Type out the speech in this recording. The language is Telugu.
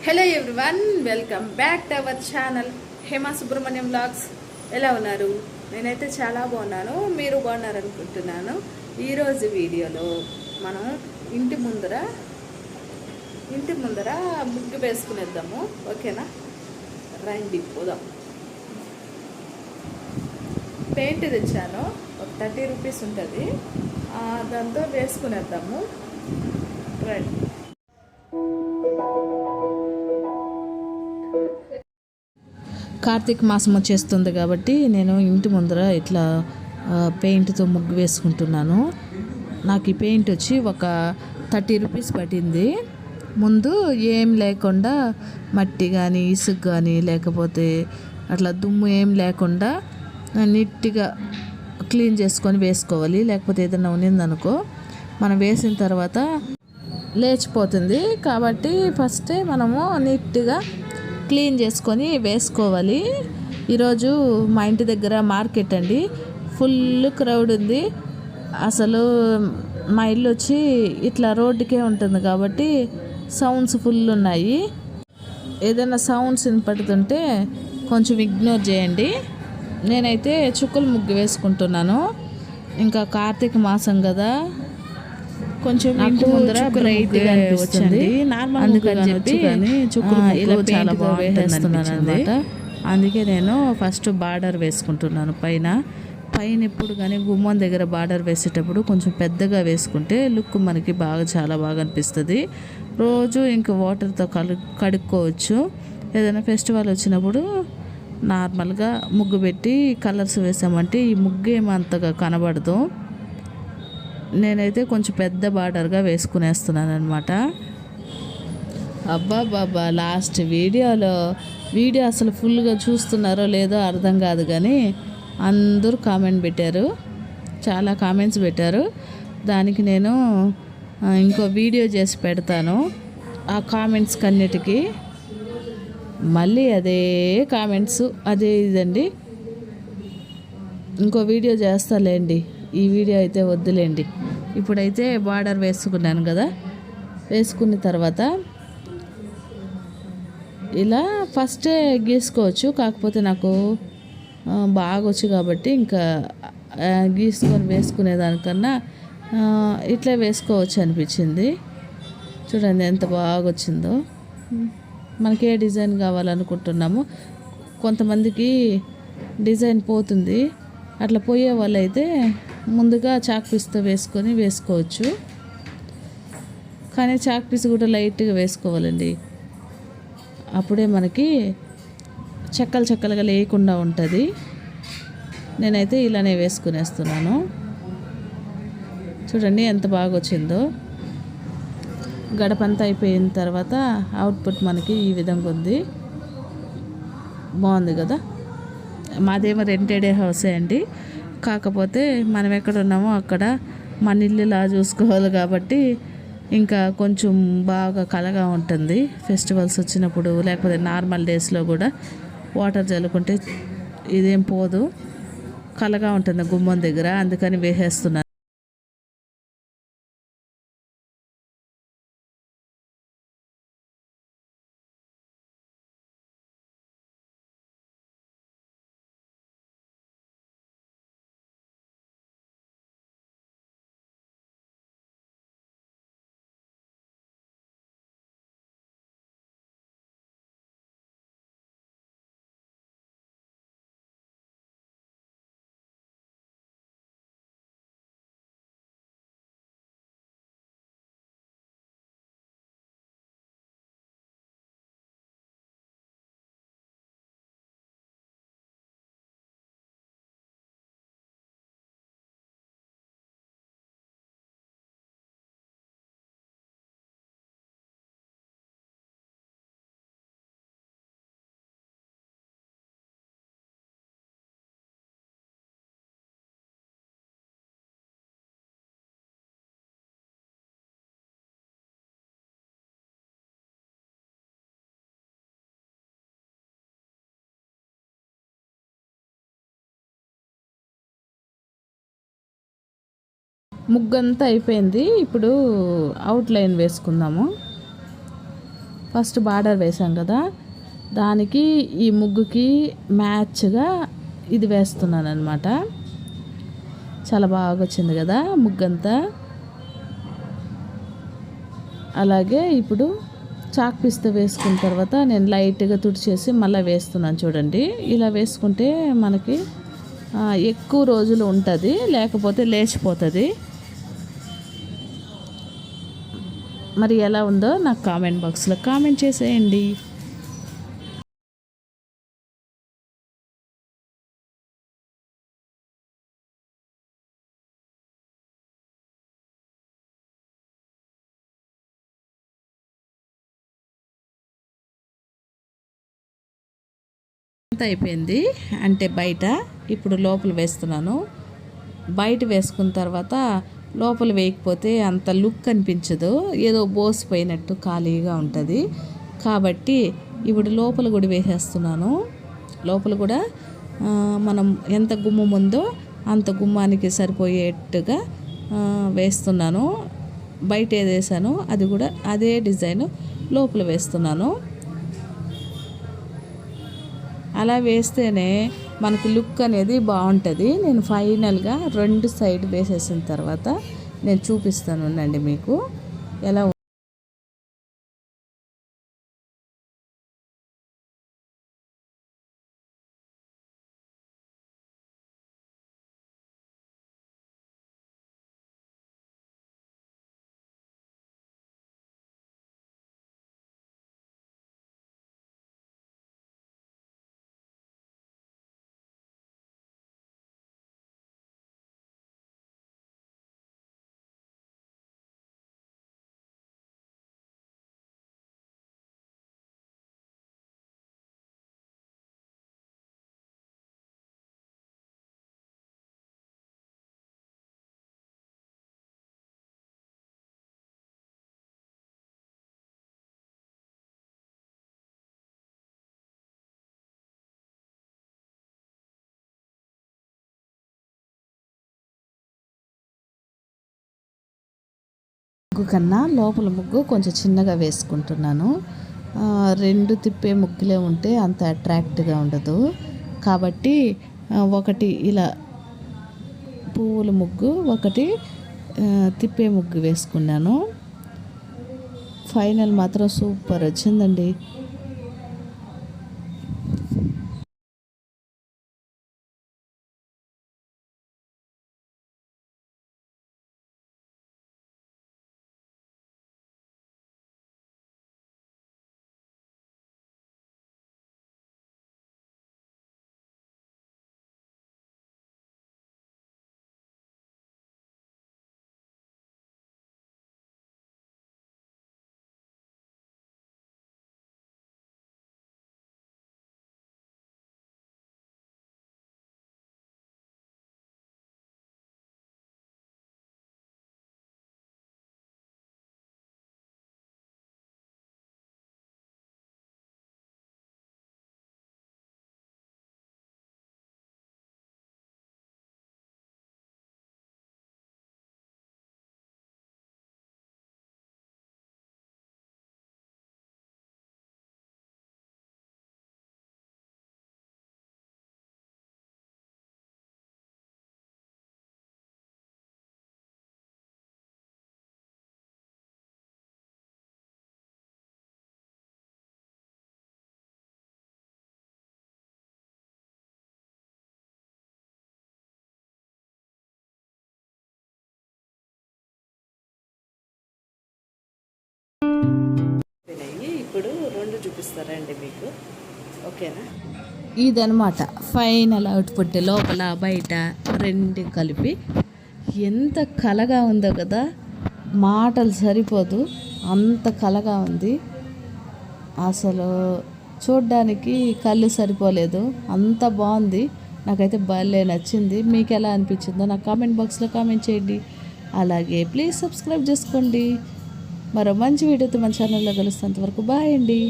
Hello everyone, welcome back to our channel Hema Subrahmanyam vlogs. ఎలా ఉన్నారు? నేనైతే చాలా బాగున్నాను, మీరు బాగున్నారనుకుంటున్నాను. ఈరోజు వీడియోలో మనం ఇంటి ముందర ముగ్గు వేసుకునేద్దాము. ఓకేనా? రండి పోదాం. పెయింట్ తెచ్చాను, ఒక 30 రూపీస్ ఉంటుంది, దాంతో వేసుకునేద్దాము. రండి. కార్తీక మాసం వచ్చేస్తుంది కాబట్టి నేను ఇంటి ముందర ఇట్లా పెయింట్తో ముగ్గు వేసుకుంటున్నాను. నాకు ఈ పెయింట్ వచ్చి ఒక 30 రూపీస్ పట్టింది. ముందు ఏం లేకుండా మట్టి కానీ ఇసుక కానీ లేకపోతే అట్లా దుమ్ము ఏం లేకుండా నీట్గా క్లీన్ చేసుకొని వేసుకోవాలి. లేకపోతే ఏదైనా ఉన్నిందనుకో మనం వేసిన తర్వాత లేచిపోతుంది. కాబట్టి ఫస్టే మనము నీట్గా క్లీన్ చేసుకొని వేసుకోవాలి. ఈరోజు మా ఇంటి దగ్గర మార్కెట్ అండి, ఫుల్ క్రౌడ్ ఉంది. అసలు మా ఇల్లు వచ్చి ఇట్లా రోడ్డుకే ఉంటుంది కాబట్టి సౌండ్స్ ఫుల్ ఉన్నాయి. ఏదైనా సౌండ్స్ వినపడుతుంటే కొంచెం ఇగ్నోర్ చేయండి. నేనైతే చుక్కల ముగ్గు వేసుకుంటున్నాను. ఇంకా కార్తీక మాసం కదా, కొంచెం ఇంటి ముందర బ్రైట్గా వచ్చింది. అందుకని చెప్పి ఇలా చాలా బాగా వేసేస్తున్నాను అనమాట. అందుకే నేను ఫస్ట్ బార్డర్ వేసుకుంటున్నాను. పైన ఎప్పుడు కానీ గుమ్మం దగ్గర బార్డర్ వేసేటప్పుడు కొంచెం పెద్దగా వేసుకుంటే లుక్ మనకి చాలా బాగా అనిపిస్తుంది. రోజు ఇంకా వాటర్తో కడుక్కోవచ్చు. ఏదైనా ఫెస్టివల్ వచ్చినప్పుడు నార్మల్గా ముగ్గు పెట్టి కలర్స్ వేసామంటే ఈ ముగ్గు ఏమంతగా కనబడదు. నేనైతే కొంచెం పెద్ద బార్డర్గా వేసుకునేస్తున్నాను అనమాట. అబ్బా లాస్ట్ వీడియో అసలు ఫుల్గా చూస్తున్నారో లేదో అర్థం కాదు, కానీ అందరూ కామెంట్ పెట్టారు, చాలా కామెంట్స్ పెట్టారు. దానికి నేను ఇంకో వీడియో చేసి పెడతాను. ఆ కామెంట్స్ కన్నిటికీ మళ్ళీ అదే కామెంట్స్ అదే ఇదండి. ఇంకో వీడియో చేస్తాలేండి, ఈ వీడియో అయితే వద్దులేండి. ఇప్పుడైతే బార్డర్ వేసుకున్నాను కదా, వేసుకున్న తర్వాత ఇలా ఫస్టే గీసుకోవచ్చు. కాకపోతే నాకు బాగా వచ్చు కాబట్టి ఇంకా గీసుకొని వేసుకునేదానికన్నా ఇట్లా వేసుకోవచ్చు అనిపించింది. చూడండి ఎంత బాగా వచ్చిందో. మనకి ఏ డిజైన్ కావాలనుకుంటున్నామో, కొంతమందికి డిజైన్ పోతుంది. అట్లా పోయే వాళ్ళైతే ముందుగా చాక్ పీస్తో వేసుకోవచ్చు. కానీ చాక్ పీస్ కూడా లైట్గా వేసుకోవాలండి, అప్పుడే మనకి చెక్కలుగా లేకుండా ఉంటుంది. నేనైతే ఇలానే వేసుకునేస్తున్నాను. చూడండి ఎంత బాగా వచ్చిందో. గడపంతా అయిపోయిన తర్వాత అవుట్పుట్ మనకి ఈ విధంగా ఉంది. బాగుంది కదా. మాదేమో రెంటెడ్ హౌసే అండి, కాకపోతే మనం ఎక్కడ ఉన్నామో అక్కడ మన ఇల్లులా చూసుకోవాలి కాబట్టి ఇంకా కొంచెం బాగా కలగా ఉంటుంది. ఫెస్టివల్స్ వచ్చినప్పుడు లేకపోతే నార్మల్ డేస్లో కూడా వాటర్ చల్లుకుంటే ఇదేం పోదు, కలగా ఉంటుంది గుమ్మం దగ్గర. అందుకని వేసేస్తున్నాను. ముగ్గంతా అయిపోయింది. ఇప్పుడు అవుట్లైన్ వేసుకుందాము. ఫస్ట్ బార్డర్ వేసాం కదా, దానికి ఈ ముగ్గుకి మ్యాచ్గా ఇది వేస్తున్నాను అనమాట. చాలా బాగా వచ్చింది కదా ముగ్గంతా. అలాగే ఇప్పుడు చాక్ పీస్తో వేసుకున్న తర్వాత నేను లైట్గా తుడిచేసి మళ్ళీ వేస్తున్నాను చూడండి. ఇలా వేసుకుంటే మనకి ఎక్కువ రోజులు ఉంటుంది, లేకపోతే లేచిపోతుంది. మరి ఎలా ఉందో నాకు కామెంట్ బాక్స్లో కామెంట్ చేసేయండి. అయిపోయింది అంటే బయట, ఇప్పుడు లోపల వేస్తున్నాను. బయట వేసుకున్న తర్వాత లోపల వేయకపోతే అంత లుక్ అనిపించదు, ఏదో బోసిపోయినట్టు ఖాళీగా ఉంటుంది. కాబట్టి ఇప్పుడు లోపల కూడా వేసేస్తున్నాను. లోపల కూడా మనం ఎంత గుమ్మం ఉందో అంత గుమ్మానికి సరిపోయేట్టుగా వేస్తున్నాను. బయట ఏది వేసానో అది కూడా అదే డిజైన్ లోపల వేస్తున్నాను. అలా వేస్తేనే మనకి లుక్ అనేది బాగుంటుంది. నేను ఫైనల్గా 2 సైడ్ వేసేసిన తర్వాత నేను చూపిస్తాను ఉండండి మీకు ఎలా. ముగ్గు కన్నా లోపల ముగ్గు కొంచెం చిన్నగా వేసుకుంటున్నాను. 2 తిప్పే ముగ్గులే ఉంటే అంత అట్రాక్ట్గా ఉండదు. కాబట్టి ఒకటి ఇలా పువ్వుల ముగ్గు, ఒకటి తిప్పే ముగ్గు వేసుకున్నాను. ఫైనల్ మాత్రం సూపర్ వచ్చిందండి. ఇప్పుడు 2 చూపిస్తారండి మీకు, ఓకేనా? ఇదనమాట ఫైనల్ అవుట్పుట్, లోపల బయట 2 కలిపి. ఎంత కలగా ఉందో కదా, మాటలు సరిపోదు, అంత కలగా ఉంది. అసలు చూడ్డానికి కళ్ళు సరిపోలేదు, అంత బాగుంది. నాకైతే భలే నచ్చింది. మీకు ఎలా అనిపించిందో నాకు కామెంట్ బాక్స్లో కామెంట్ చేయండి. అలాగే ప్లీజ్ సబ్స్క్రైబ్ చేసుకోండి. మరో మంచి వీడియోతో మన ఛానల్లో కలుస్తున్నంత వరకు బాయ్ అండి.